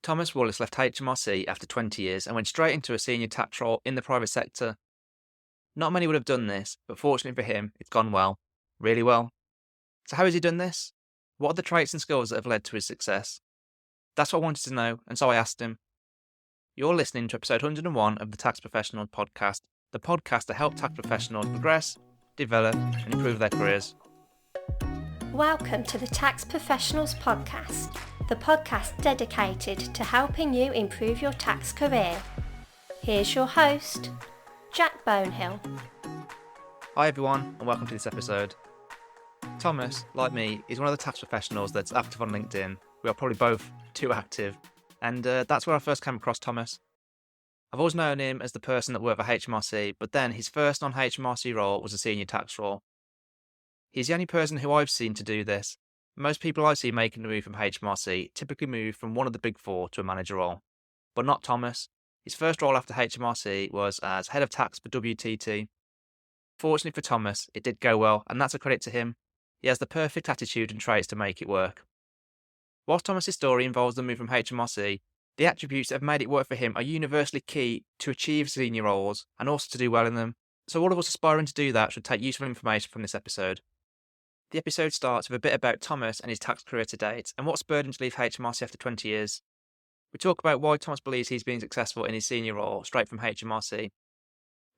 Thomas Wallace left HMRC after 20 years and went straight into a senior tax role in the private sector. Not many would have done this, but fortunately for him, it's gone well. Really well. So how has he done this? What are the traits and skills that have led to his success? That's what I wanted to know, and so I asked him. You're listening to episode 101 of the Tax Professionals podcast, the podcast to help tax professionals progress, develop, and improve their careers. Welcome to the Tax Professionals podcast, the podcast dedicated to helping you improve your tax career. Here's your host, Jack Bonehill. Hi everyone, and welcome to this episode. Thomas, like me, is one of the tax professionals that's active on LinkedIn. We are probably both too active, and that's where I first came across Thomas. I've always known him as the person that worked for HMRC, but then his first non-HMRC role was a senior tax role. He's the only person who I've seen to do this. Most people I see making the move from HMRC typically move from one of the big four to a manager role, but not Thomas. His first role after HMRC was as head of tax for WTT. Fortunately for Thomas, it did go well, and that's a credit to him. He has the perfect attitude and traits to make it work. Whilst Thomas's story involves the move from HMRC, the attributes that have made it work for him are universally key to achieve senior roles and also to do well in them. So all of us aspiring to do that should take useful information from this episode. The episode starts with a bit about Thomas and his tax career to date and what spurred him to leave HMRC after 20 years. We talk about why Thomas believes he's been successful in his senior role straight from HMRC.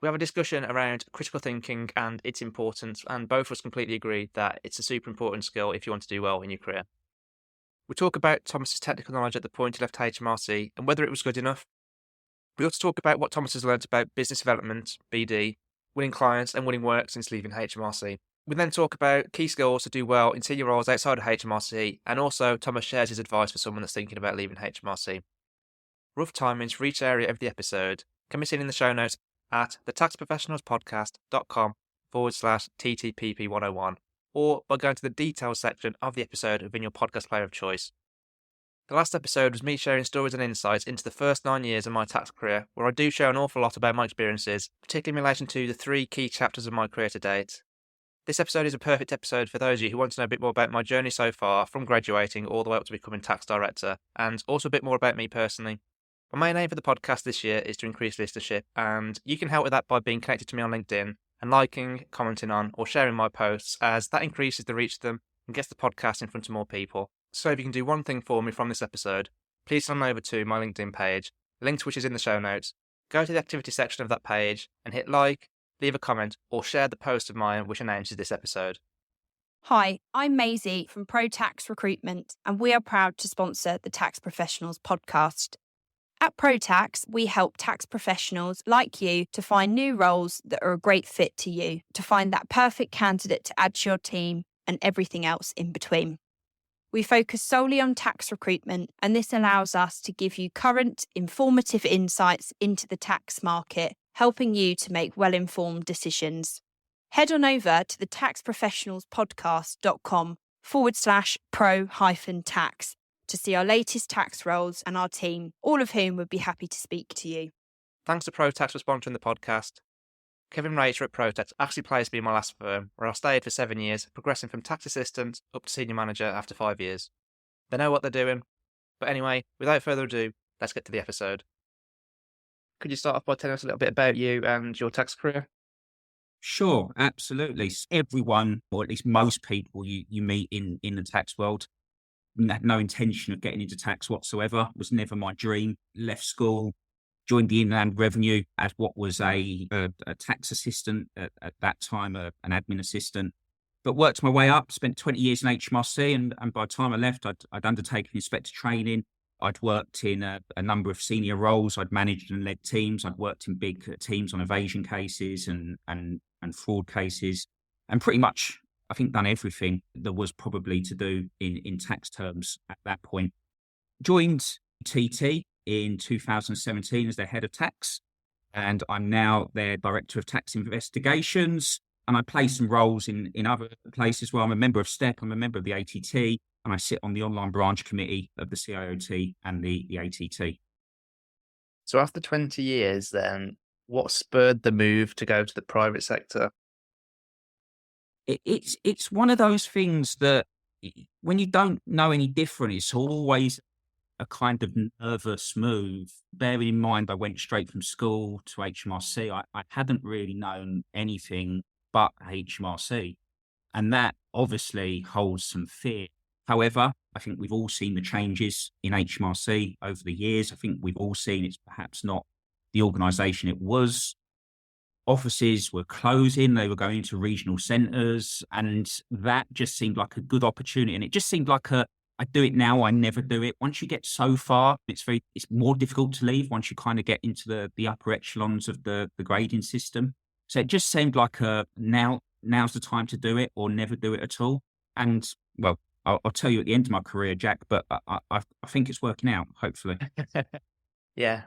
We have a discussion around critical thinking and its importance, and both of us completely agree that it's a super important skill if you want to do well in your career. We talk about Thomas's technical knowledge at the point he left HMRC and whether it was good enough. We also talk about what Thomas has learned about business development, BD, winning clients and winning work since leaving HMRC. We then talk about key skills to do well in senior roles outside of HMRC, and also Thomas shares his advice for someone that's thinking about leaving HMRC. Rough timings for each area of the episode can be seen in the show notes at thetaxprofessionalspodcast.com/TTPP101 or by going to the details section of the episode within your podcast player of choice. The last episode was me sharing stories and insights into the first 9 years of my tax career, where I do share an awful lot about my experiences, particularly in relation to the 3 key chapters of my career to date. This episode is a perfect episode for those of you who want to know a bit more about my journey so far, from graduating all the way up to becoming tax director, and also a bit more about me personally. My main aim for the podcast this year is to increase listenership, and you can help with that by being connected to me on LinkedIn and liking, commenting on, or sharing my posts, as that increases the reach of them and gets the podcast in front of more people. So if you can do one thing for me from this episode, please send over to my LinkedIn page, link to which is in the show notes. Go to the activity section of that page and hit like, leave a comment, or share the post of mine which announces this episode. Hi, I'm Maisie from Pro Tax Recruitment, and we are proud to sponsor the Tax Professionals podcast. At ProTax, we help tax professionals like you to find new roles that are a great fit to you, to find that perfect candidate to add to your team and everything else in between. We focus solely on tax recruitment, and this allows us to give you current, informative insights into the tax market, helping you to make well-informed decisions. Head on over to the taxprofessionalspodcast.com/pro-tax to see our latest tax roles and our team, all of whom would be happy to speak to you. Thanks to ProTax for sponsoring the podcast. Kevin Rater at ProTax actually placed me in my last firm, where I stayed for 7 years, progressing from tax assistant up to senior manager after 5 years. They know what they're doing. But anyway, without further ado, let's get to the episode. Could you start off by telling us a little bit about you and your tax career? Sure, absolutely. Everyone, or at least most people you meet in the tax world, had no intention of getting into tax whatsoever. It was never my dream. Left school, joined the Inland Revenue as what was a tax assistant at that time, an admin assistant, but worked my way up, spent 20 years in HMRC, and by the time I left, I'd undertaken inspector training. I'd worked in a number of senior roles. I'd managed and led teams. I'd worked in big teams on evasion cases and fraud cases, and pretty much, I think, done everything there was probably to do in tax terms at that point. Joined TT in 2017 as their head of tax, and I'm now their director of tax investigations. And I play some roles in other places where I'm a member of STEP, I'm a member of the ATT, and I sit on the online branch committee of the CIOT and the ATT. So after 20 years then, what spurred the move to go to the private sector? It's one of those things that when you don't know any different, it's always a kind of nervous move. Bearing in mind, I went straight from school to HMRC. I hadn't really known anything but HMRC. And that obviously holds some fear. However, I think we've all seen the changes in HMRC over the years. I think we've all seen it's perhaps not the organisation it was. Offices were closing, they were going into regional centres, and that just seemed like a good opportunity. And it just seemed like I do it now, I never do it. Once you get so far, it's more difficult to leave once you kind of get into the upper echelons of the grading system. So it just seemed like now's the time to do it or never do it at all. And well, I'll tell you at the end of my career, Jack, but I think it's working out, hopefully. Yeah.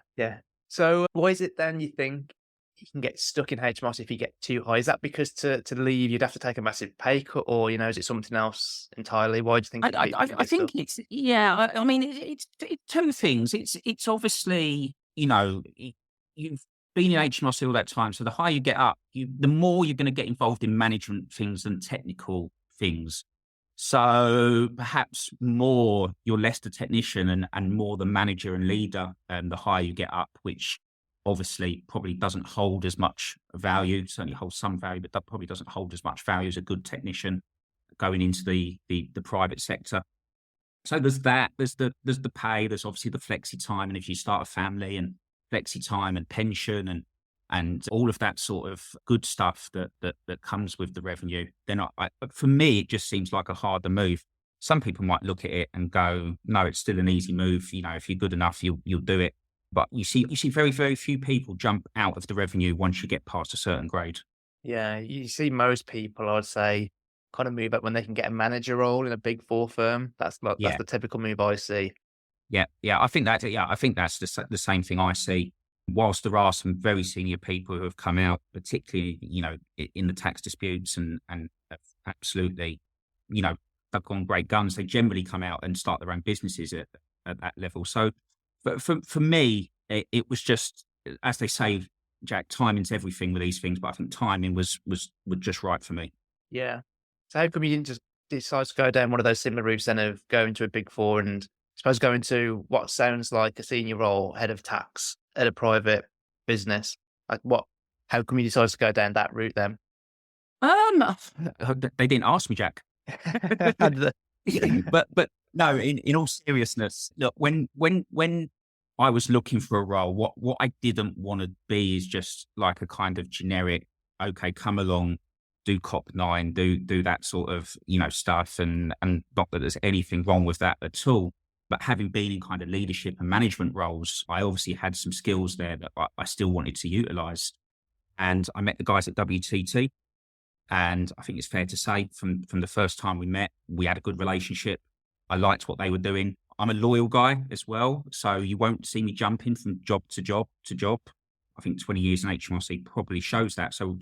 So why is it then you think you can get stuck in HMRC if you get too high? Is that because to leave you'd have to take a massive pay cut, or is it something else entirely? Why do you think? I think it's I mean it's two things. It's obviously you've been in HMRC all that time, so the higher you get up, the more you're going to get involved in management things than technical things. So perhaps more you're less the technician and more the manager and leader, the higher you get up, which obviously probably doesn't hold as much value, certainly holds some value, but that probably doesn't hold as much value as a good technician going into the private sector. So there's that, there's the pay, there's obviously the flexi time, and if you start a family, and flexi time and pension and all of that sort of good stuff that comes with the revenue, then for me, it just seems like a harder move. Some people might look at it and go, no, it's still an easy move. If you're good enough, you'll do it. But you see very, very few people jump out of the revenue once you get past a certain grade. Yeah, you see most people, I'd say, kind of move up when they can get a manager role in a big four firm. That's the typical move I see. Yeah. I think that's the same thing I see. Whilst there are some very senior people who have come out, particularly in the tax disputes and have absolutely they've gone great guns, they generally come out and start their own businesses at that level. So, but for me, it was just, as they say, Jack, timing's everything with these things. But I think timing was just right for me. Yeah. So how come you didn't just decide to go down one of those similar routes then of going to a big four and suppose going to what sounds like a senior role, head of tax at a private business? How come you decided to go down that route then? They didn't ask me, Jack. But no, in all seriousness, look, when I was looking for a role, what I didn't want to be is just like a kind of generic, okay, come along, do COP9, do that sort of, stuff. And not that there's anything wrong with that at all. But having been in kind of leadership and management roles, I obviously had some skills there that I still wanted to utilize. And I met the guys at WTT. And I think it's fair to say from the first time we met, we had a good relationship. I liked what they were doing. I'm a loyal guy as well. So you won't see me jumping from job to job to job. I think 20 years in HMRC probably shows that. So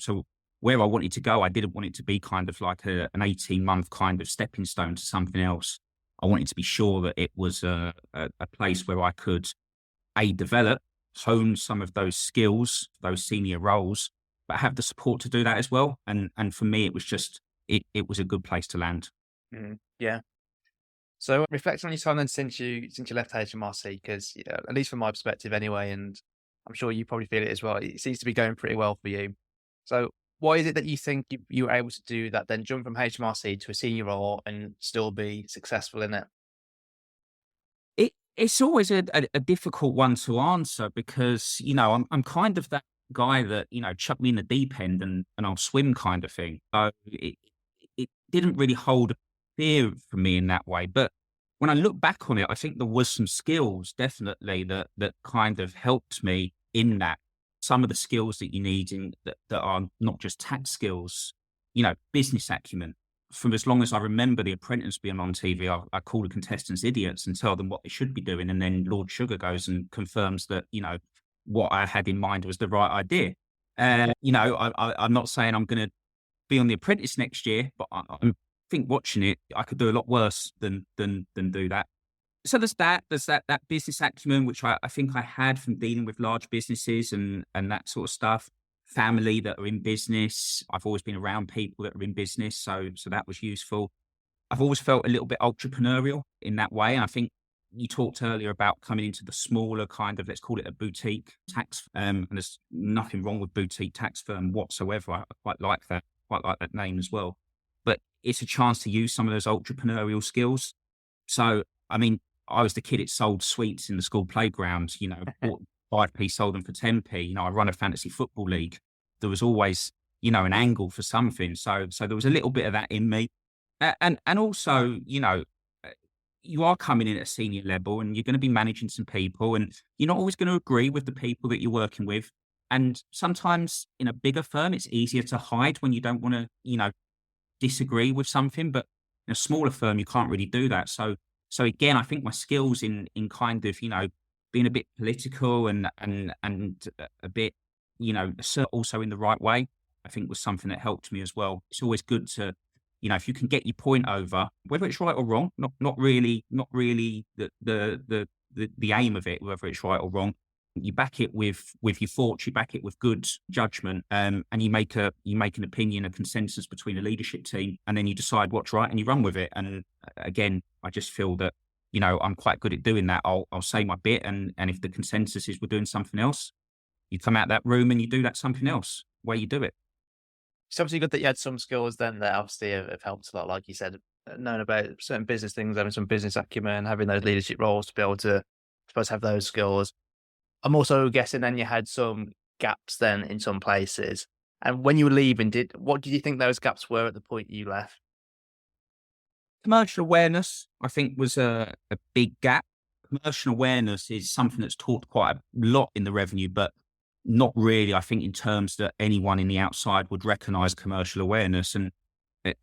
where I wanted to go, I didn't want it to be kind of like an 18-month kind of stepping stone to something else. I wanted to be sure that it was a place where I could, develop, hone some of those skills, those senior roles, but have the support to do that as well. And for me, it was just, it was a good place to land. Yeah. So reflect on your time then since you left HMRC, because at least from my perspective anyway, and I'm sure you probably feel it as well, it seems to be going pretty well for you. So why is it that you think you were able to do that, then jump from HMRC to a senior role and still be successful in it? It's always a difficult one to answer because, I'm kind of that guy that, chuck me in the deep end and I'll swim kind of thing. So it didn't really hold fear for me in that way. But when I look back on it, I think there was some skills definitely that kind of helped me in that. Some of the skills that you need that are not just tax skills, business acumen. From as long as I remember The Apprentice being on TV, I call the contestants idiots and tell them what they should be doing. And then Lord Sugar goes and confirms that, what I had in mind was the right idea. And, I'm not saying I'm going to be on The Apprentice next year, but I think watching it, I could do a lot worse than do that. So there's that business acumen, which I think I had from dealing with large businesses and that sort of stuff. Family that are in business. I've always been around people that are in business. So that was useful. I've always felt a little bit entrepreneurial in that way. And I think you talked earlier about coming into the smaller kind of, let's call it a boutique tax, and there's nothing wrong with boutique tax firm whatsoever. I quite like that name as well. But it's a chance to use some of those entrepreneurial skills. So, I mean, I was the kid that sold sweets in the school playground, bought 5p, sold them for 10p. I run a fantasy football league. There was always, an angle for something. So there was a little bit of that in me. And also, you are coming in at a senior level and you're going to be managing some people, and you're not always going to agree with the people that you're working with. And sometimes in a bigger firm, it's easier to hide when you don't want to, disagree with something. But in a smaller firm, you can't really do that. So again, I think my skills in kind of, being a bit political and a bit, assert also in the right way, I think was something that helped me as well. It's always good to, if you can get your point over, whether it's right or wrong, not really the aim of it, whether it's right or wrong. You back it with your thoughts, you back it with good judgment, and you make an opinion, a consensus between a leadership team, and then you decide what's right and you run with it. And again, I just feel that, I'm quite good at doing that. I'll say my bit, and if the consensus is we're doing something else, you come out that room and you do that something else, where you do it. It's obviously good that you had some skills then that obviously have helped a lot, like you said, knowing about certain business things, having some business acumen, having those leadership roles to be able to, I suppose, have those skills. I'm also guessing then you had some gaps then in some places. And when you were leaving, what did you think those gaps were at the point you left? Commercial awareness, I think, was a big gap. Commercial awareness is something that's taught quite a lot in the revenue, but not really, I think, in terms that anyone in the outside would recognize commercial awareness. And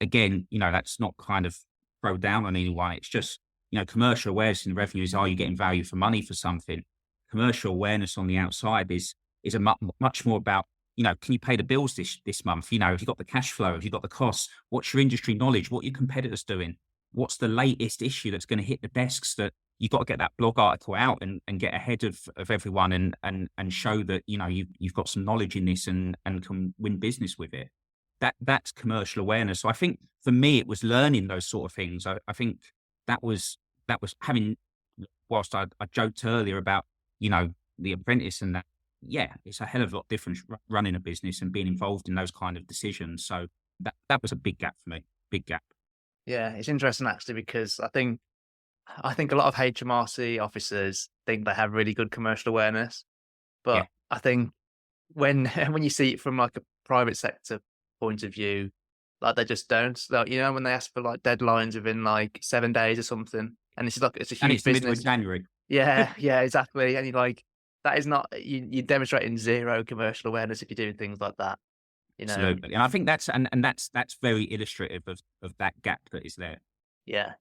again, that's not kind of throw down on anyone. It's just, commercial awareness in the revenue is, are you getting value for money for something? Commercial awareness on the outside is a much more about, can you pay the bills this month? Have you got the cash flow? Have you got the costs? What's your industry knowledge? What are your competitors doing? What's the latest issue that's going to hit the desks that you've got to get that blog article out and get ahead of everyone and show that, you've got some knowledge in this and can win business with it. That's commercial awareness. So I think for me, it was learning those sort of things. I think that was having, whilst I joked earlier about, the apprentice and that, yeah, it's a hell of a lot different running a business and being involved in those kind of decisions. So that was a big gap for me, big gap. Yeah, it's interesting actually, because I think a lot of HMRC officers think they have really good commercial awareness, but yeah. I think when you see it from like a private sector point of view, like they just don't. Like, when they ask for like deadlines within like 7 days or something, and it's a huge and it's business. The middle of January. Yeah, exactly. And you're like, that is not, you're demonstrating zero commercial awareness if you're doing things like that. Absolutely. And I think that's very illustrative of that gap that is there. Yeah.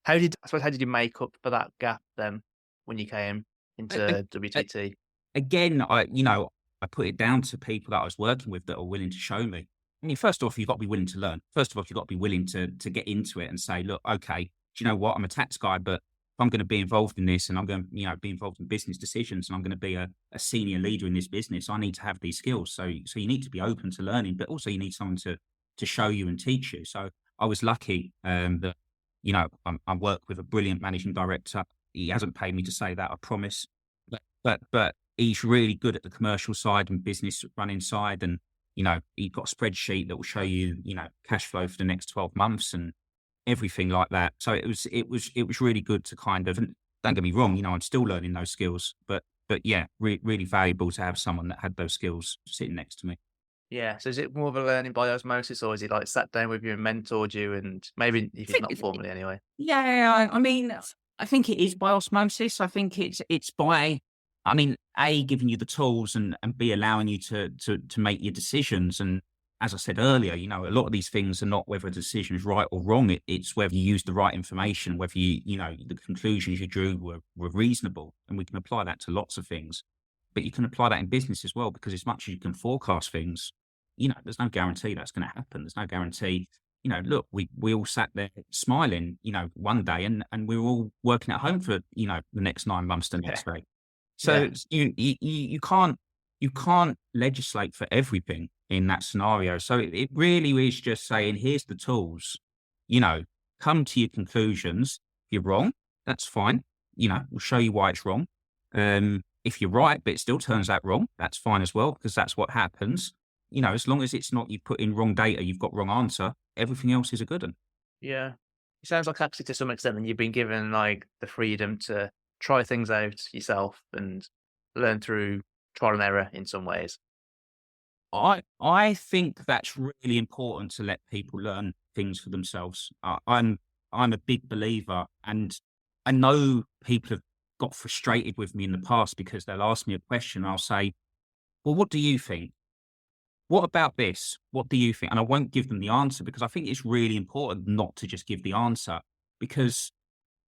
How did you make up for that gap then when you came into WTT? Again, I put it down to people that I was working with that are willing to show me. I mean, first off, you've got to be willing to learn. First of all, you've got to be willing to get into it and say, look, okay, do you know what? I'm a tax guy, but if I'm going to be involved in this and I'm going to, be involved in business decisions and I'm going to be a senior leader in this business, I need to have these skills. So you need to be open to learning, but also you need someone to show you and teach you. So I was lucky that, I work with a brilliant managing director. He hasn't paid me to say that, I promise. But he's really good at the commercial side and business running side. And, he's got a spreadsheet that will show you, cash flow for the next 12 months and everything like that. So it was really good to kind of, and don't get me wrong, I'm still learning those skills, but yeah, really valuable to have someone that had those skills sitting next to me. Yeah. So is it more of a learning by osmosis, or is he like sat down with you and mentored you, and maybe if it's not formally anyway? Yeah. I mean, I think it is by osmosis. I think it's by, A, giving you the tools and B, allowing you to make your decisions. And as I said earlier, a lot of these things are not whether a decision is right or wrong. It's whether you use the right information, whether the conclusions you drew were reasonable. And we can apply that to lots of things. But you can apply that in business as well, because as much as you can forecast things, there's no guarantee that's going to happen. There's no guarantee, look, we all sat there smiling, one day and we were all working at home for, the next 9 months the next day. So you can't legislate for everything in that scenario. So it really is just saying, here's the tools, come to your conclusions. If you're wrong, that's fine. we'll show you why it's wrong. If you're right, but it still turns out wrong, that's fine as well, because that's what happens. As long as it's not you put in wrong data, you've got wrong answer, everything else is a good one. Yeah. It sounds like actually to some extent then you've been given like the freedom to try things out yourself and learn through trial and error in some ways. I think that's really important to let people learn things for themselves. I'm a big believer, and I know people have got frustrated with me in the past because they'll ask me a question. I'll say, well, what do you think? What about this? What do you think? And I won't give them the answer because I think it's really important not to just give the answer, because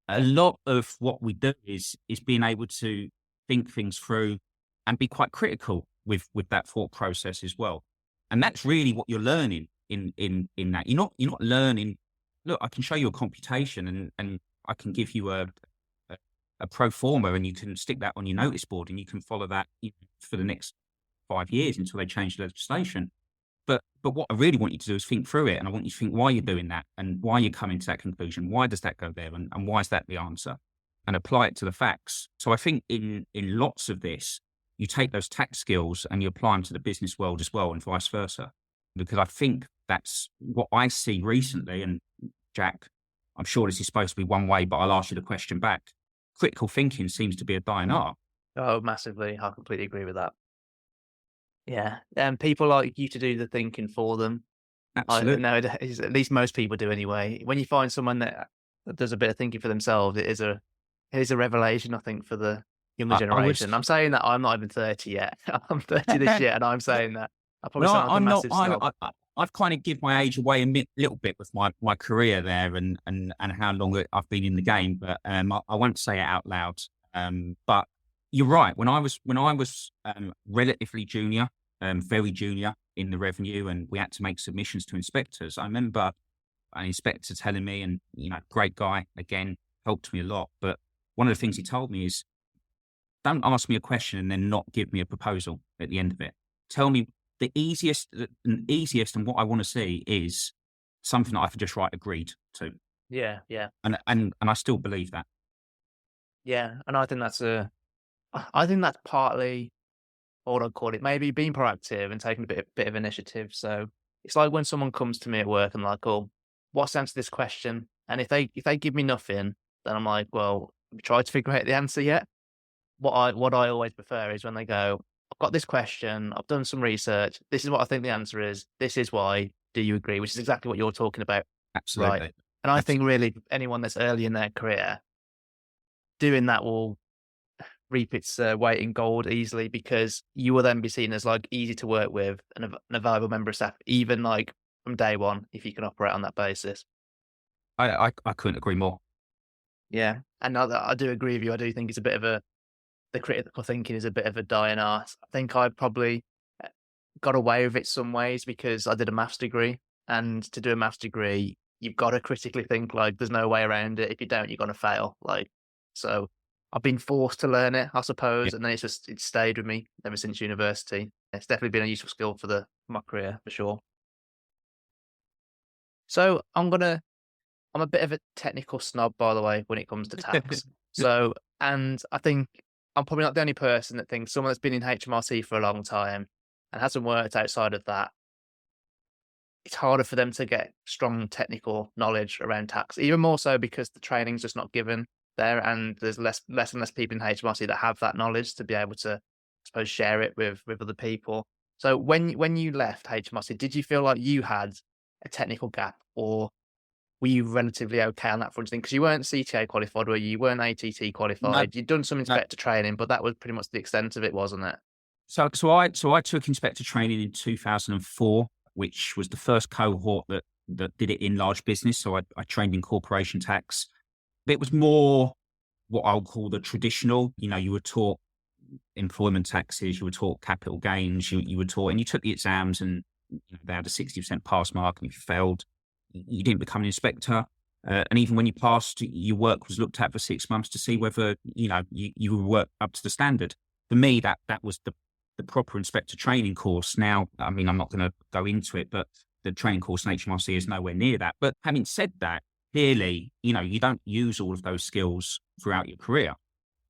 a lot of what we do is being able to think things through and be quite critical with that thought process as well. And that's really what you're learning in that. You're not learning, look, I can show you a computation and I can give you a pro forma and you can stick that on your notice board and you can follow that for the next 5 years until they change the legislation. But what I really want you to do is think through it, and I want you to think why you're doing that and why you're coming to that conclusion. Why does that go there, and why is that the answer? And apply it to the facts. So I think in lots of this, you take those tax skills and you apply them to the business world as well, and vice versa. Because I think that's what I see recently. And Jack, I'm sure this is supposed to be one way, but I'll ask you the question back. Critical thinking seems to be a dying art. Oh, massively. I completely agree with that. Yeah. And people like you to do the thinking for them. Absolutely. Nowadays, at least most people do anyway. When you find someone that does a bit of thinking for themselves, it is a revelation, I think, for the younger generation. I'm saying that I'm not even 30 yet. I'm 30 this year, and I'm saying that. I probably sound like a massive snob. I've kind of give my age away a little bit with my career there and how long I've been in the game, but I won't say it out loud. But you're right. When I was relatively junior, very junior in the revenue, and we had to make submissions to inspectors, I remember an inspector telling me, and great guy, again, helped me a lot. But one of the things he told me is, don't ask me a question and then not give me a proposal at the end of it. Tell me the easiest and what I want to see is something that I can just write agreed to. Yeah. And I still believe that. Yeah, and I think that's partly what I'd call it, maybe being proactive and taking a bit of initiative. So it's like when someone comes to me at work and like, oh, what's the answer to this question? And if they give me nothing, then I'm like, well, have you tried to figure out the answer yet? What I always prefer is when they go, I've got this question, I've done some research, this is what I think the answer is, this is why, do you agree? Which is exactly what you're talking about. Absolutely. Right? And I think really anyone that's early in their career, doing that will reap its weight in gold easily, because you will then be seen as like easy to work with and a valuable member of staff, even like from day one, if you can operate on that basis. I couldn't agree more. Yeah. And I do agree with you. I do think it's a bit of the critical thinking is a bit of a dying art. I think I probably got away with it some ways because I did a maths degree, and to do a maths degree, you've got to critically think, like there's no way around it. If you don't, you're going to fail. So I've been forced to learn it, I suppose. Yeah. And then it's stayed with me ever since university. It's definitely been a useful skill for my career, for sure. So I'm a bit of a technical snob, by the way, when it comes to tax. And I think I'm probably not the only person that thinks someone that's been in HMRC for a long time and hasn't worked outside of that, it's harder for them to get strong technical knowledge around tax, even more so because the training's just not given there, and there's less and less people in HMRC that have that knowledge to be able to, I suppose, share it with other people. So when you left HMRC, did you feel like you had a technical gap, or were you relatively okay on that front? Because you weren't CTA qualified, were you? You weren't ATT qualified. No, you'd done some inspector training, but that was pretty much the extent of it, wasn't it? So I took inspector training in 2004, which was the first cohort that did it in large business. So I trained in corporation tax. It was more what I'll call the traditional. You were taught employment taxes, you were taught capital gains, you were taught, and you took the exams, and they had a 60% pass mark, and if you failed, you didn't become an inspector. And even when you passed, your work was looked at for 6 months to see whether you were work up to the standard. For me, that was the proper inspector training course. Now, I mean, I'm not going to go into it, but the training course in HMRC is nowhere near that. But having said that, clearly, you don't use all of those skills throughout your career.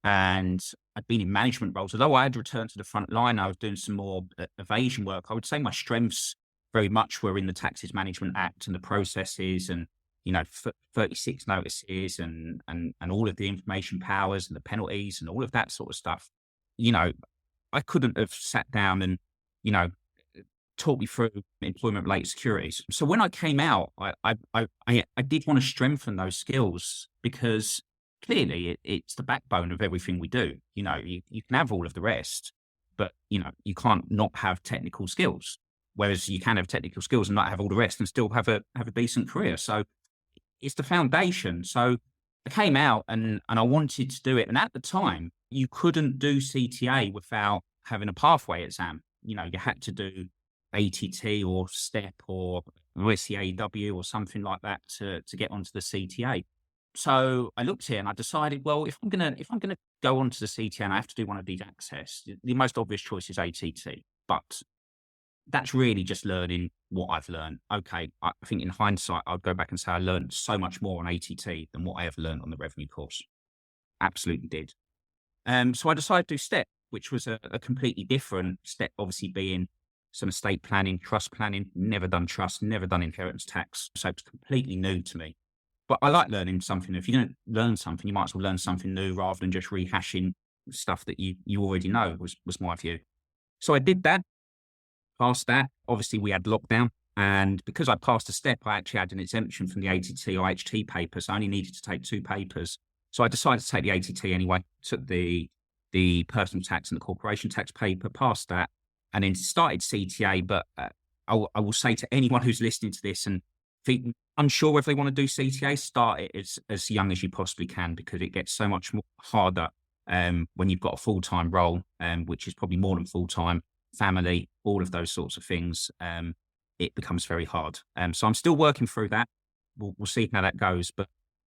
and I'd been in management roles. Although I had returned to the front line, I was doing some more evasion work. I would say my strengths very much were in the Taxes Management Act and the processes and, 36 notices and all of the information powers and the penalties and all of that sort of stuff. I couldn't have sat down and, taught me through employment related securities. So when I came out, I did want to strengthen those skills because clearly it's the backbone of everything we do. You can have all of the rest, but you can't not have technical skills. Whereas you can have technical skills and not have all the rest and still have a decent career. So it's the foundation. So I came out and I wanted to do it. And at the time, you couldn't do CTA without having a pathway exam. You had to do ATT or STEP or SCAW or something like that to get onto the CTA. So I looked here and I decided, well, if I'm gonna go onto the CTA and I have to do one of these access, the most obvious choice is ATT. But that's really just learning what I've learned. Okay, I think in hindsight, I'd go back and say I learned so much more on ATT than what I ever learned on the revenue course. Absolutely did. So I decided to do STEP, which was a completely different STEP, obviously being some estate planning, trust planning, never done trust, never done inheritance tax. So it's completely new to me. But I like learning something. If you don't learn something, you might as well learn something new rather than just rehashing stuff that you already know, was my view. So I did that, passed that. Obviously, we had lockdown. And because I passed a STEP, I actually had an exemption from the ATT or HT paper. So I only needed to take 2 papers. So I decided to take the ATT anyway, took the personal tax and the corporation tax paper, passed that, and then started CTA. But I will say to anyone who's listening to this and unsure whether they want to do CTA, start it as young as you possibly can, because it gets so much more harder when you've got a full-time role, which is probably more than full-time, family, all of those sorts of things. It becomes very hard. So I'm still working through that. We'll see how that goes.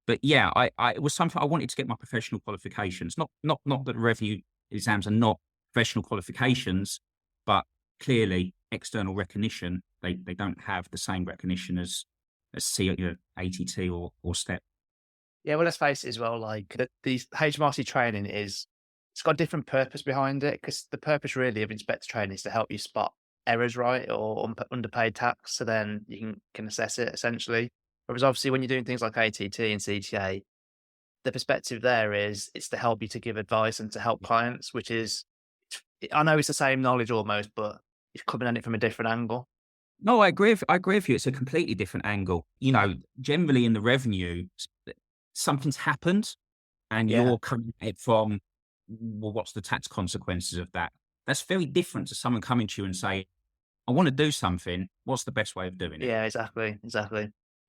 But yeah, it was something I wanted to get my professional qualifications. Not that revenue exams are not professional qualifications, but clearly external recognition, they don't have the same recognition as ATT or STEP. Yeah, well, let's face it as well, like the HMRC training it's got a different purpose behind it, because the purpose really of inspector training is to help you spot errors, right, or underpaid tax, so then you can assess it essentially. Whereas obviously when you're doing things like ATT and CTA, the perspective there is it's to help you to give advice and to help clients, which is, I know it's the same knowledge almost, but it's coming at it from a different angle. No, I agree with you. It's a completely different angle. Generally in the revenue, something's happened and you're coming at it from, well, what's the tax consequences of that? That's very different to someone coming to you and saying, I want to do something. What's the best way of doing it? Yeah, exactly.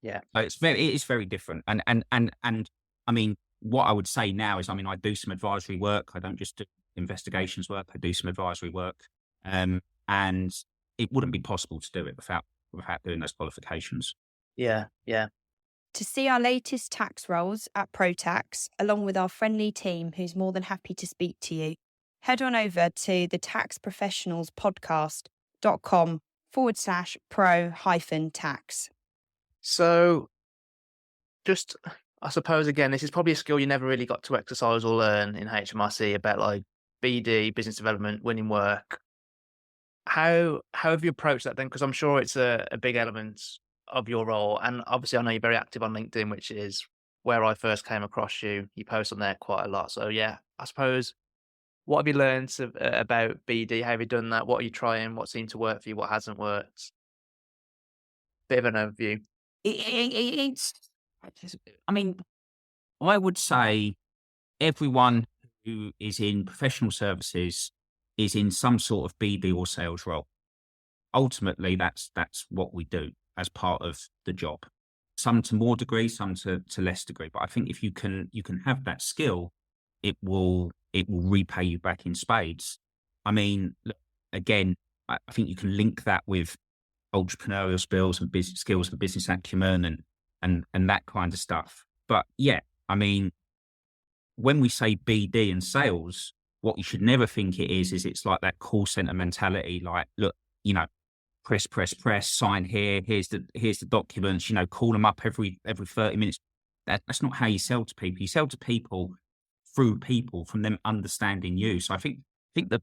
Yeah. So it is very different. And I mean, what I would say now is, I do some advisory work. I don't just do investigations work. I do some advisory work. And it wouldn't be possible to do it without doing those qualifications. Yeah. To see our latest tax roles at ProTax, along with our friendly team who's more than happy to speak to you, head on over to the taxprofessionalspodcast.com/pro-tax. So just, I suppose, again, this is probably a skill you never really got to exercise or learn in HMRC about like BD, business development, winning work. How have you approached that then? Because I'm sure it's a big element of your role. And obviously I know you're very active on LinkedIn, which is where I first came across you. You post on there quite a lot. So yeah, I suppose, what have you learned about BD? How have you done that? What are you trying? What seemed to work for you? What hasn't worked? Bit of an overview. I would say everyone who is in professional services is in some sort of BD or sales role. Ultimately, that's what we do as part of the job. Some to more degree, some to less degree. But I think if you can have that skill, it will repay you back in spades. Look, again, I think you can link that with entrepreneurial skills and business skills and business acumen and that kind of stuff. But yeah, when we say BD and sales, what you should never think it is it's like that call center mentality. Like, look, press, sign here. Here's the documents. Call them up every 30 minutes. That's not how you sell to people. You sell to people through people, from them understanding you. So I think the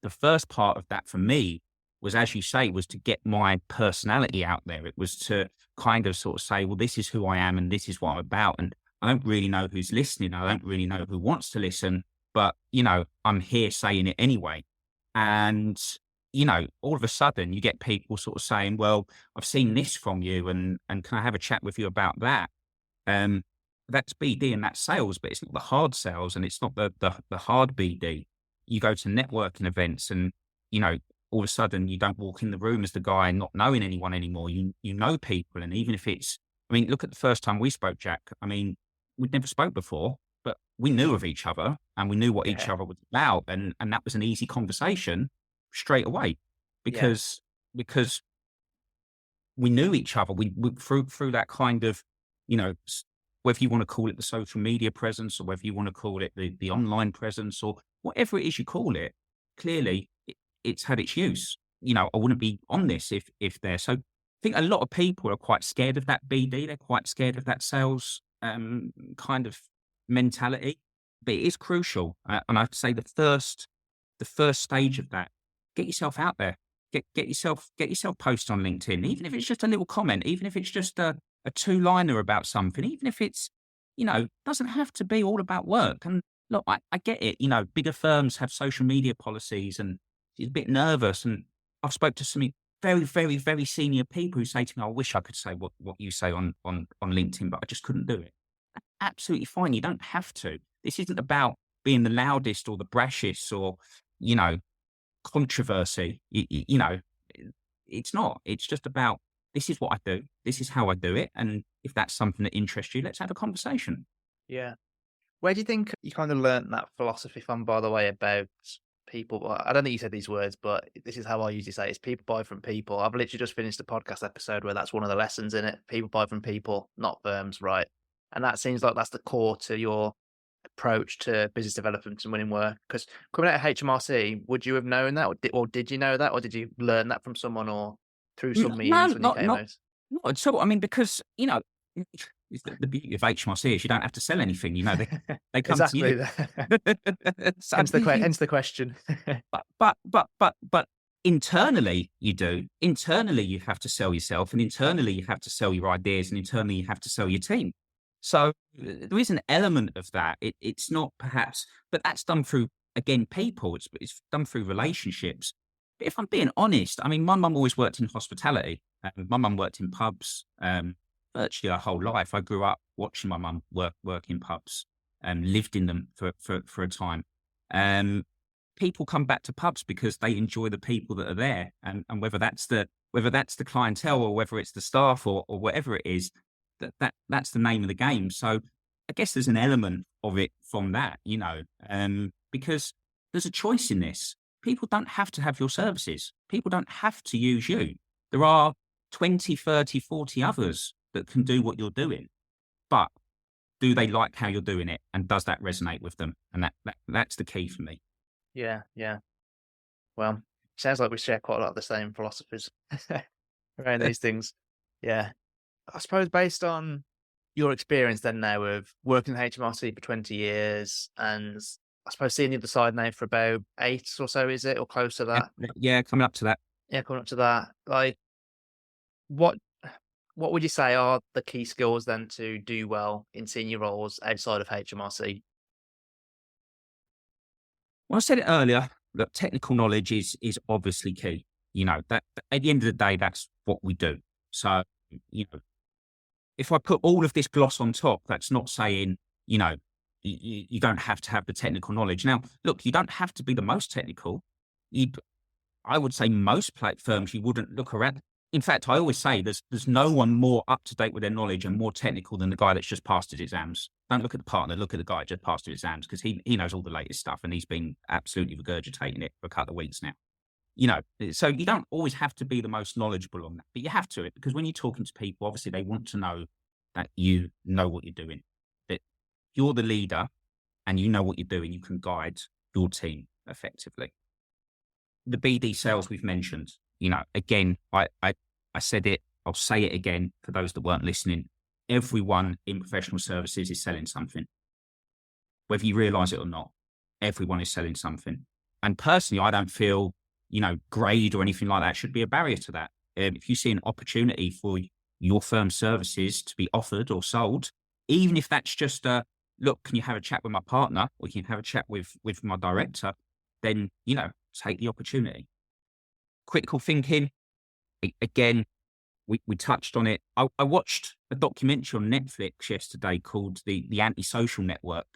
first part of that for me was, as you say, was to get my personality out there. It was to kind of sort of say, well, this is who I am and this is what I'm about. And I don't really know who's listening. I don't really know who wants to listen, but, you know, I'm here saying it anyway. And, you know, all of a sudden you get people sort of saying, well, I've seen this from you and can I have a chat with you about that? That's BD and that's sales, but it's not the hard sales and it's not the hard BD. You go to networking events and, you know, all of a sudden you don't walk in the room as the guy not knowing anyone anymore. You know people. And even if it's, I mean, look at the first time we spoke, Jack. I mean, we'd never spoke before, but we knew of each other and we knew what each other was about. And that was an easy conversation straight away because we knew each other. We through that kind of, you know, whether you want to call it the social media presence or whether you want to call it the online presence or whatever it is you call it, clearly it's had its use. You know, I wouldn't be on this if they're. So I think a lot of people are quite scared of that BD. They're quite scared of that sales kind of mentality, but it is crucial. And I'd say the first stage of that, get yourself out there, get yourself post on LinkedIn, even if it's just a little comment, even if it's just a 2-liner about something, even if it's, you know, doesn't have to be all about work. And look, I get it. You know, bigger firms have social media policies and it's a bit nervous. And I've spoke to some very, very, very senior people who say to me, I wish I could say what you say on LinkedIn, but I just couldn't do it. Absolutely fine. You don't have to. This isn't about being the loudest or the brashest or, you know, controversy. You know, it's not. It's just about, this is what I do. This is how I do it. And if that's something that interests you, let's have a conversation. Yeah. Where do you think you kind of learnt that philosophy from, by the way, about people? Well, I don't think you said these words, but this is how I usually say it. It's people buy from people. I've literally just finished a podcast episode where that's one of the lessons in it. People buy from people, not firms, right? And that seems like that's the core to your approach to business development and winning work. Because coming out of HMRC, would you have known that? Or did you know that? Or did you learn that from someone or through some meetings when you came out? Not at all. I mean, because, you know, the beauty of HMRC is you don't have to sell anything. You know, they come to you. So, hence the question. but internally you do. Internally you have to sell yourself, and internally you have to sell your ideas, and internally you have to sell your team. So there is an element of that. It's not perhaps, but that's done through, again, people. It's done through relationships. But if I'm being honest, I mean, my mum always worked in hospitality. My mum worked in pubs virtually her whole life. I grew up watching my mum work in pubs and lived in them for a time. People come back to pubs because they enjoy the people that are there, and whether that's the clientele or whether it's the staff or whatever it is, that's the name of the game. So I guess there's an element of it from that, you know, because there's a choice in this. People don't have to have your services. People don't have to use you. There are 20, 30, 40 others that can do what you're doing, but do they like how you're doing it? And does that resonate with them? And that's the key for me. Yeah. Well, sounds like we share quite a lot of the same philosophies around these things. Yeah. I suppose based on your experience then now of working at HMRC for 20 years and I suppose seeing the other side now for about 8 or so, is it? Or close to that? Yeah, coming up to that. Yeah, coming up to that. Like, what would you say are the key skills then to do well in senior roles outside of HMRC? Well, I said it earlier, that technical knowledge is obviously key. You know, that at the end of the day, that's what we do. So, you know, if I put all of this gloss on top, that's not saying, you know, you don't have to have the technical knowledge. Now, look, you don't have to be the most technical. I would say most firms, you wouldn't look around. In fact, I always say there's no one more up to date with their knowledge and more technical than the guy that's just passed his exams. Don't look at the partner, look at the guy that just passed his exams, because he knows all the latest stuff and he's been absolutely regurgitating it for a couple of weeks now. You know, so you don't always have to be the most knowledgeable on that, but you have to, because when you're talking to people, obviously they want to know that you know what you're doing, that you're the leader and you know what you're doing, you can guide your team effectively. The BD sales we've mentioned, you know, again, I said it, I'll say it again for those that weren't listening. Everyone in professional services is selling something. whether you realise it or not. Everyone is selling something. And personally, I don't feel, grade or anything like that should be a barrier to that. If you see an opportunity for your firm's services to be offered or sold, even if that's just look, can you have a chat with my partner, or can you have a chat with my director, then, take the opportunity. Critical thinking, again, we touched on it. I watched a documentary on Netflix yesterday called The Antisocial Network,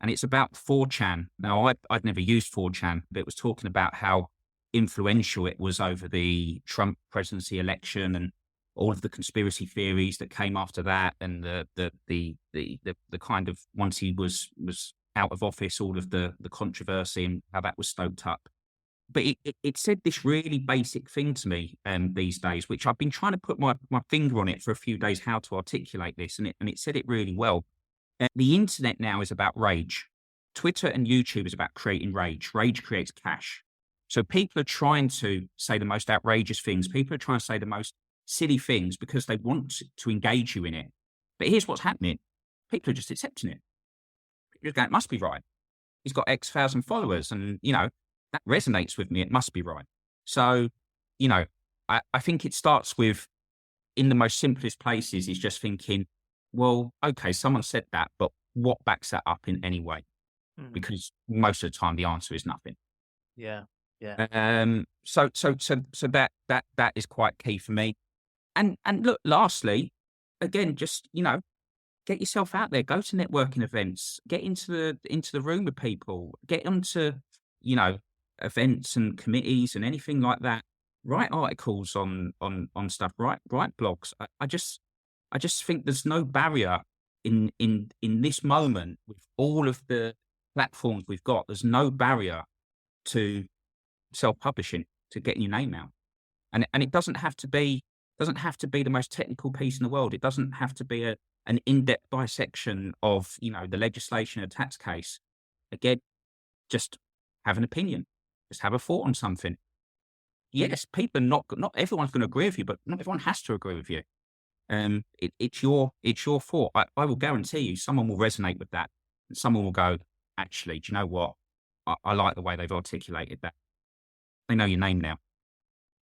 and it's about 4chan. Now, I'd never used 4chan, but it was talking about how influential it was over the Trump presidency election and all of the conspiracy theories that came after that, and the kind of, once he was out of office, all of the controversy and how that was stoked up. But it said this really basic thing to me these days, which I've been trying to put my finger on it for a few days, how to articulate this, and it said it really well. The internet now is about rage. Twitter and YouTube is about creating rage. Rage creates cash. So people are trying to say the most outrageous things. People are trying to say the most silly things because they want to engage you in it. But here's what's happening. People are just accepting it. People are going, it must be right. He's got X thousand followers, and, that resonates with me. It must be right. So, I think it starts with, in the most simplest places, is just thinking, well, okay, someone said that, but what backs that up in any way? Because most of the time the answer is nothing. Yeah. So that is quite key for me. And look, lastly, again, just, get yourself out there, go to networking events, get into the room with people, get onto, events and committees and anything like that. Write articles on stuff, write blogs. I just think there's no barrier in this moment with all of the platforms we've got. There's no barrier to self-publishing, to getting your name out. And it doesn't have to be the most technical piece in the world. It doesn't have to be an in-depth dissection of, the legislation, a tax case. Again, just have an opinion, just have a thought on something. Yes, people are not everyone's going to agree with you, but not everyone has to agree with you. It's your thought. I will guarantee you, someone will resonate with that, and someone will go, actually, do you know what? I like the way they've articulated that. They know your name now.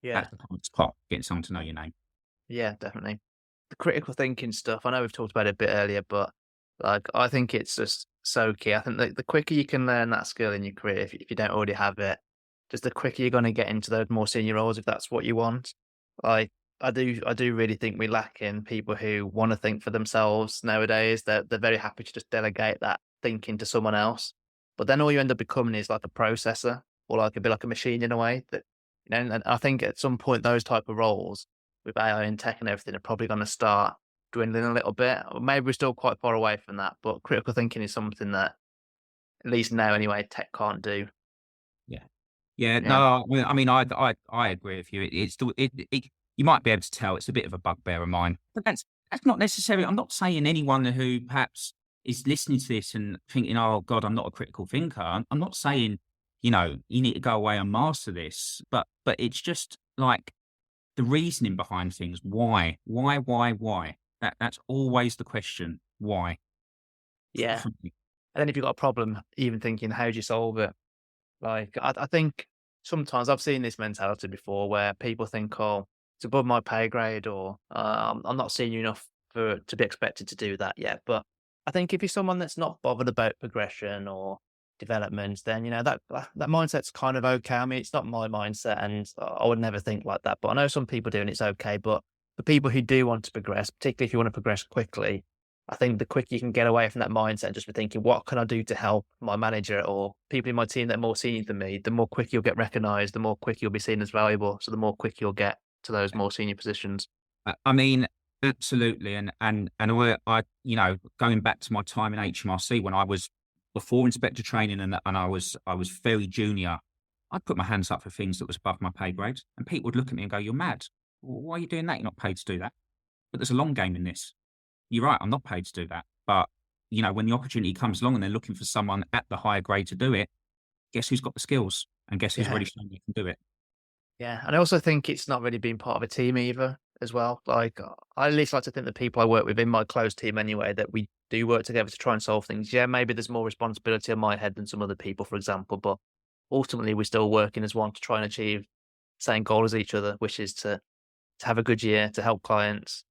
Yeah. That's the hardest part, getting someone to know your name. Yeah, definitely. The critical thinking stuff, I know we've talked about it a bit earlier, but I think it's just so key. I think the quicker you can learn that skill in your career, if you don't already have it, just the quicker you're going to get into those more senior roles, if that's what you want. I do really think we lack in people who want to think for themselves nowadays. They're very happy to just delegate that thinking to someone else. But then all you end up becoming is like a processor, or like a bit like a machine in a way. That, and I think at some point those type of roles with AI and tech and everything are probably going to start dwindling a little bit. Or maybe we're still quite far away from that, but critical thinking is something that, at least now anyway, tech can't do. Yeah. No, I mean, I agree with you. It's still, you might be able to tell it's a bit of a bugbear of mine, but that's not necessarily. I'm not saying anyone who perhaps is listening to this and thinking, "Oh God, I'm not a critical thinker." I'm not saying, you need to go away and master this, but it's just like the reasoning behind things. Why? That's always the question. Why? Yeah. And then if you've got a problem, even thinking, how do you solve it? Like, I think sometimes I've seen this mentality before where people think, oh, it's above my pay grade, or I'm not senior enough to be expected to do that yet. But I think if you're someone that's not bothered about progression or development, then, that mindset's kind of okay. I mean, it's not my mindset, and I would never think like that. But I know some people do, and it's okay. But for people who do want to progress, particularly if you want to progress quickly, I think the quicker you can get away from that mindset and just be thinking, what can I do to help my manager or people in my team that are more senior than me, the more quick you'll get recognized, the more quick you'll be seen as valuable. So the more quick you'll get to those more senior positions. I mean, absolutely. And I, going back to my time in HMRC when I was before inspector training and I was very junior, I'd put my hands up for things that was above my pay grade, and people would look at me and go, "You're mad. Why are you doing that? You're not paid to do that." But there's a long game in this. You're right, I'm not paid to do that. But, when the opportunity comes along and they're looking for someone at the higher grade to do it, guess who's got the skills, and guess who's really shown they can do it. Yeah. And I also think it's not really being part of a team either as well. Like, I at least like to think the people I work with in my close team anyway, that we do you work together to try and solve things? Yeah, maybe there's more responsibility on my head than some other people, for example, but ultimately we're still working as one to try and achieve the same goal as each other, which is to have a good year, to help clients,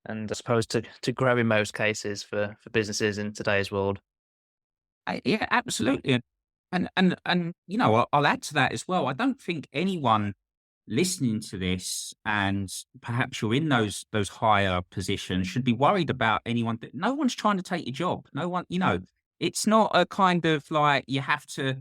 and I suppose to grow in most cases for businesses in today's world. Yeah, absolutely. And I'll add to that as well. I don't think anyone listening to this, and perhaps you're in those higher positions, should be worried about anyone. No one's trying to take your job. No one, it's not a kind of like you have to.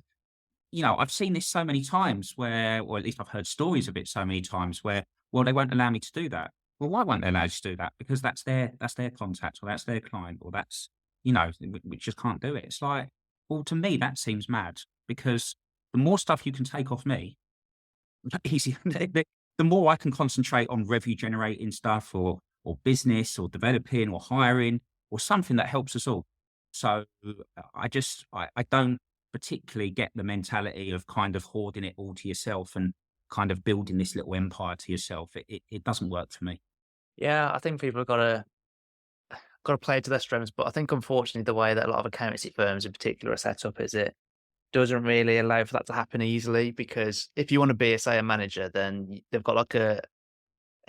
I've seen this so many times where, or at least I've heard stories of it so many times where, well, they won't allow me to do that. Well, why won't they allow you to do that? Because that's their contact, or that's their client, or that's, we just can't do it. It's like, well, to me, that seems mad, because the more stuff you can take off me, the easier, the more I can concentrate on revenue generating stuff, or business, or developing, or hiring, or something that helps us all. So I don't particularly get the mentality of kind of hoarding it all to yourself and kind of building this little empire to yourself. It doesn't work for me. Yeah, I think people have got to play to their strengths, but I think unfortunately the way that a lot of accountancy firms in particular are set up is it doesn't really allow for that to happen easily, because if you want to be, say, a manager, then they've got like a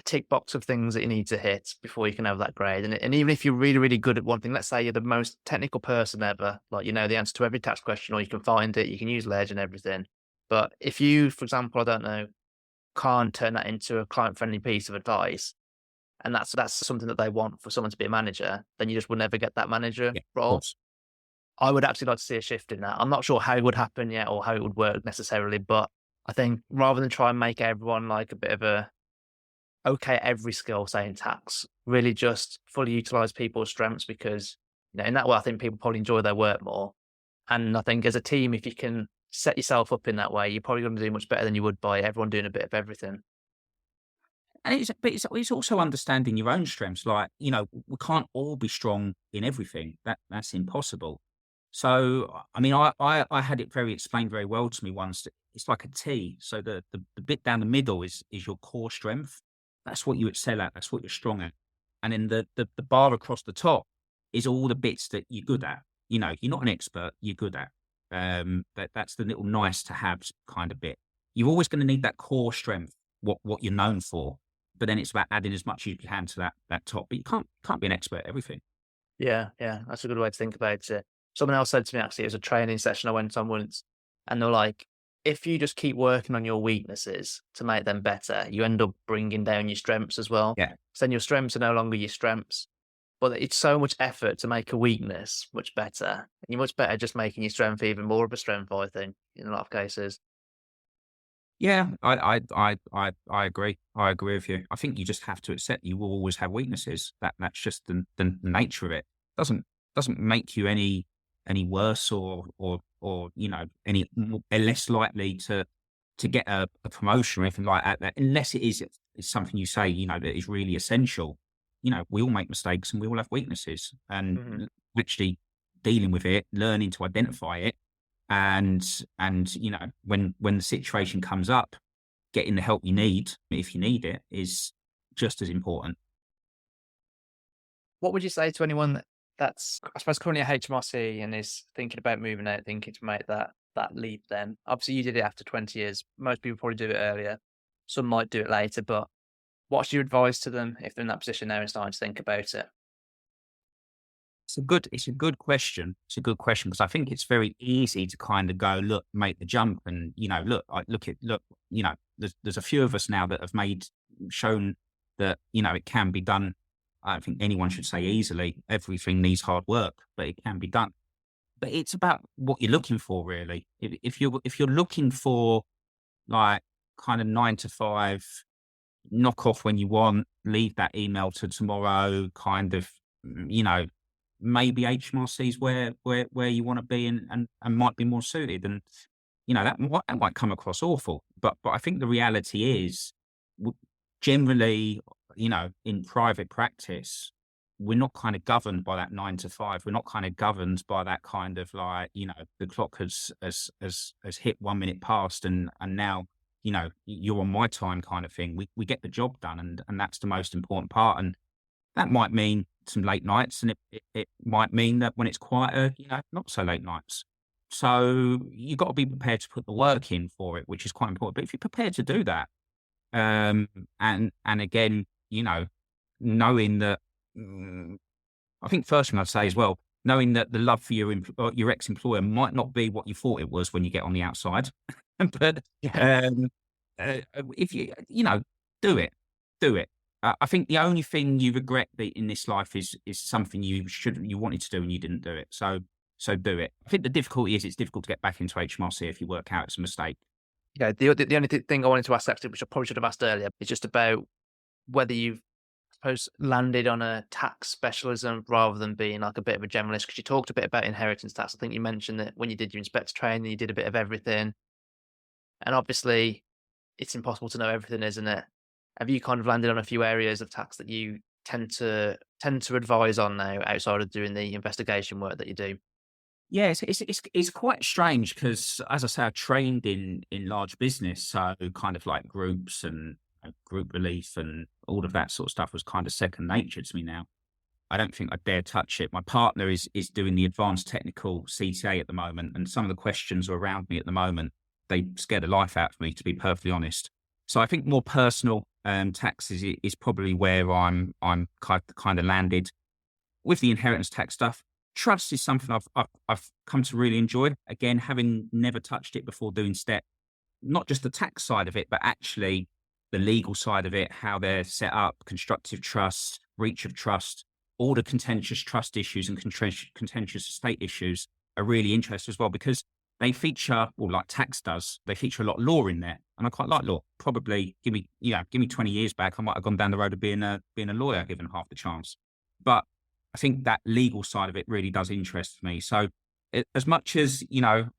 tick box of things that you need to hit before you can have that grade. And even if you're really, really good at one thing, let's say you're the most technical person ever, like you know the answer to every tax question, or you can find it, you can use Ledge and everything. But if you, for example, I don't know, can't turn that into a client-friendly piece of advice, and that's something that they want for someone to be a manager, then you just will never get that manager Yeah, of role. course. I would actually like to see a shift in that. I'm not sure how it would happen yet or how it would work necessarily, but I think rather than try and make everyone like a bit of a okay at every skill, say in tax, really just fully utilize people's strengths, because in that way I think people probably enjoy their work more. And I think as a team, if you can set yourself up in that way, you're probably going to do much better than you would by everyone doing a bit of everything. And it's also understanding your own strengths. Like, we can't all be strong in everything. That's impossible. So, I mean, I had it explained very well to me once. It's like a T. So the bit down the middle is your core strength. That's what you excel at. That's what you're strong at. And then the bar across the top is all the bits that you're good at. You're not an expert, you're good at. That's the little nice to have kind of bit. You're always going to need that core strength, what you're known for. But then it's about adding as much as you can to that top. But you can't be an expert at everything. Yeah, that's a good way to think about it. Someone else said to me, actually, it was a training session I went on once, and they're like, if you just keep working on your weaknesses to make them better, you end up bringing down your strengths as well. Yeah. So then your strengths are no longer your strengths. But it's so much effort to make a weakness much better. And you're much better just making your strength even more of a strength, I think, in a lot of cases. Yeah, I agree. I agree with you. I think you just have to accept you will always have weaknesses. That's just the nature of it. Doesn't make you any worse or any less likely to get a promotion or anything like that, unless it's something you say that is really essential. We all make mistakes and we all have weaknesses, and literally dealing with it, learning to identify it, and when the situation comes up, getting the help you need if you need it is just as important. What would you say to anyone that's, I suppose, currently at HMRC and is thinking about moving out, thinking to make that leap then? Obviously, you did it after 20 years. Most people probably do it earlier. Some might do it later, but what's your advice to them if they're in that position now and starting to think about it? It's a good question. It's a good question, because I think it's very easy to kind of go, look, make the jump, and there's a few of us now that have shown that it can be done. I don't think anyone should say easily. Everything needs hard work, but it can be done. But it's about what you're looking for, really. If you're looking for like kind of 9 to 5, knock off when you want, leave that email to tomorrow, kind of, maybe HMRC is where you want to be and might be more suited. And, that might come across awful, but I think the reality is generally, in private practice, we're not kind of governed by that 9 to 5. We're not kind of governed by that kind of like, the clock has hit 1 minute past and now, you're on my time kind of thing. We get the job done, and that's the most important part. And that might mean some late nights, and it might mean that when it's quieter, not so late nights. So you've got to be prepared to put the work in for it, which is quite important. But if you're prepared to do that, and again, knowing that, I think first thing I'd say as well, knowing that the love for your ex-employer might not be what you thought it was when you get on the outside, but if do it. I think the only thing you regret in this life is something you wanted to do and you didn't do it. So do it. I think the difficulty is it's difficult to get back into HMRC if you work out it's a mistake. Yeah, the only thing I wanted to ask actually, which I probably should have asked earlier, is just about whether you've, I suppose, landed on a tax specialism rather than being like a bit of a generalist. Because you talked a bit about inheritance tax. I think you mentioned that when you did your inspector training, you did a bit of everything. And obviously, it's impossible to know everything, isn't it? Have you kind of landed on a few areas of tax that you tend to advise on now outside of doing the investigation work that you do? Yeah, it's quite strange because, as I say, I trained in large business, so kind of like groups and group relief and all of that sort of stuff was kind of second nature to me now. I don't think I dare touch it. My partner is doing the advanced technical CTA at the moment, and some of the questions are around me at the moment. They scare the life out of me, to be perfectly honest. So I think more personal tax is probably where I'm kind of landed. With the inheritance tax stuff, trust is something I've come to really enjoy. Again, having never touched it before doing STEP, not just the tax side of it, but actually the legal side of it, how they're set up, constructive trust, breach of trust, all the contentious trust issues and contentious estate issues are really interesting as well, because they feature, or like tax does, they feature a lot of law in there. And I quite like law. Probably give me 20 years back, I might have gone down the road of being a lawyer, given half the chance. But I think that legal side of it really does interest me. So as much as,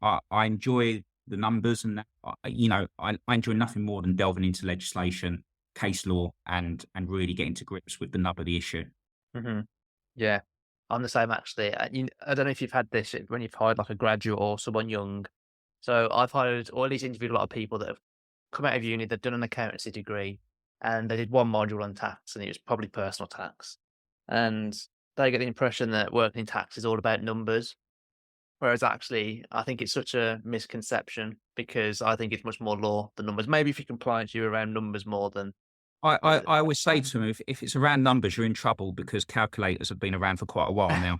I enjoy the numbers and that, I enjoy nothing more than delving into legislation, case law, and really getting to grips with the nub of the issue. Mm-hmm. Yeah, I'm the same actually. I don't know if you've had this when you've hired like a graduate or someone young. So I've hired, or at least interviewed a lot of people that have come out of uni, they've done an accountancy degree, and they did one module on tax, and it was probably personal tax. And they get the impression that working in tax is all about numbers. Whereas actually, I think it's such a misconception, because I think it's much more law than numbers. Maybe if you compliance you around numbers more than. I always say to them, if it's around numbers, you're in trouble, because calculators have been around for quite a while now.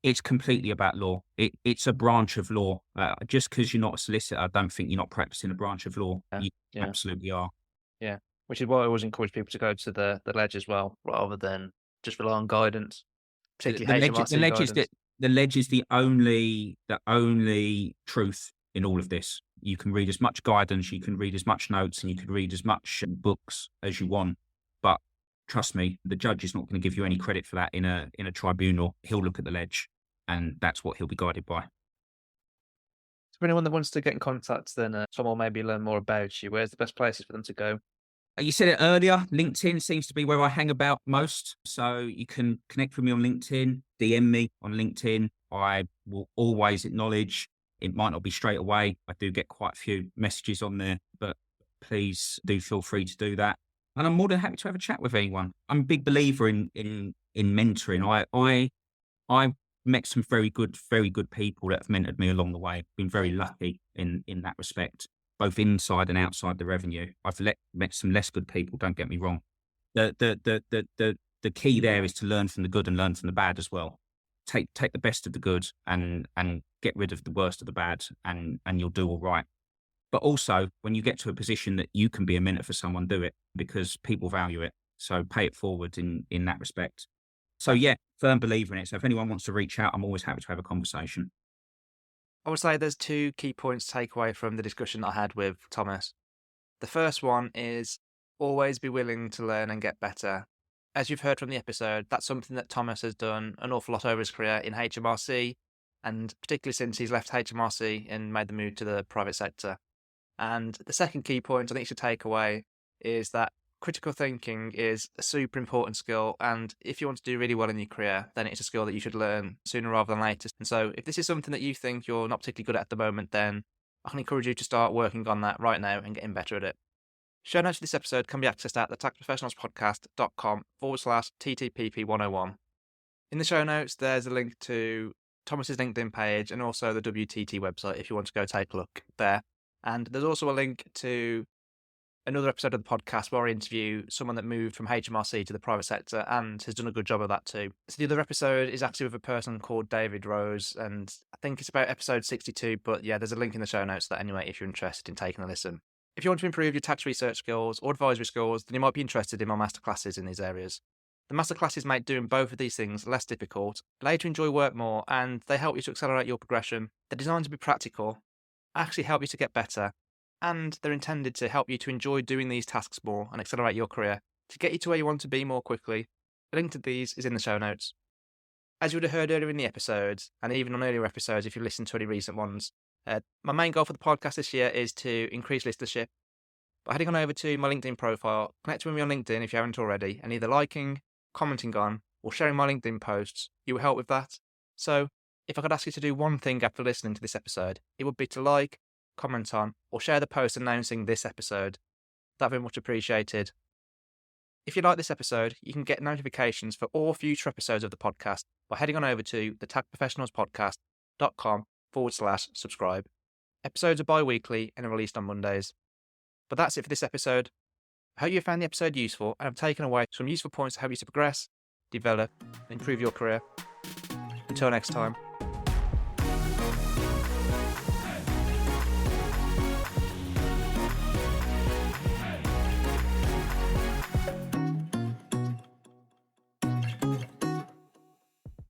It's completely about law. It's a branch of law. Just because you're not a solicitor, I don't think you're not practicing a branch of law. You absolutely are. Yeah, which is why I always encourage people to go to the ledge as well, rather than just rely on guidance, particularly HMRC guidance. The ledge is the only truth in all of this. You can read as much guidance, you can read as much notes, and you can read as much books as you want. But trust me, the judge is not going to give you any credit for that in a tribunal. He'll look at the ledge, and that's what he'll be guided by. So for anyone that wants to get in contact, then someone maybe learn more about you, where's the best places for them to go? You said it earlier, LinkedIn seems to be where I hang about most. So you can connect with me on LinkedIn, DM me on LinkedIn. I will always acknowledge. It might not be straight away. I do get quite a few messages on there, but please do feel free to do that. And I'm more than happy to have a chat with anyone. I'm a big believer in mentoring. I met some very good people that have mentored me along the way. Been very lucky in that respect, both inside and outside the revenue. I've met some less good people, don't get me wrong. The key there is to learn from the good and learn from the bad as well. Take the best of the good and get rid of the worst of the bad, and you'll do all right. But also, when you get to a position that you can be a mentor for someone, do it, because people value it. So pay it forward in that respect. So yeah, firm believer in it. So if anyone wants to reach out, I'm always happy to have a conversation. I would say there's two key points to take away from the discussion I had with Thomas. The first one is always be willing to learn and get better. As you've heard from the episode, that's something that Thomas has done an awful lot over his career in HMRC, and particularly since he's left HMRC and made the move to the private sector. And the second key point I think you should take away is that critical thinking is a super important skill, and if you want to do really well in your career, then it's a skill that you should learn sooner rather than later. And so if this is something that you think you're not particularly good at the moment, then I can encourage you to start working on that right now and getting better at it. Show notes for this episode can be accessed at thetaxprofessionalspodcast.com/TTPP101. In the show notes, there's a link to Thomas's LinkedIn page and also the WTT website if you want to go take a look there. And there's also a link to another episode of the podcast where I interview someone that moved from HMRC to the private sector and has done a good job of that too. So the other episode is actually with a person called David Rose, and I think it's about episode 62, but yeah, there's a link in the show notes there anyway if you're interested in taking a listen. If you want to improve your tax research skills or advisory skills, then you might be interested in my masterclasses in these areas. The masterclasses make doing both of these things less difficult, allow you to enjoy work more, and they help you to accelerate your progression. They're designed to be practical, actually help you to get better, and they're intended to help you to enjoy doing these tasks more and accelerate your career, to get you to where you want to be more quickly. The link to these is in the show notes. As you would have heard earlier in the episodes, and even on earlier episodes if you listened to any recent ones, my main goal for the podcast this year is to increase listenership. By heading on over to my LinkedIn profile, connecting with me on LinkedIn if you haven't already, and either liking, commenting on, or sharing my LinkedIn posts, you will help with that. So, if I could ask you to do one thing after listening to this episode, it would be to like, comment on, or share the post announcing this episode. That'd be much appreciated. If you like this episode, you can get notifications for all future episodes of the podcast by heading on over to thetaxprofessionalspodcast.com/subscribe. Episodes are bi-weekly and are released on Mondays. But that's it for this episode. I hope you found the episode useful and have taken away some useful points to help you to progress, develop, and improve your career. Until next time.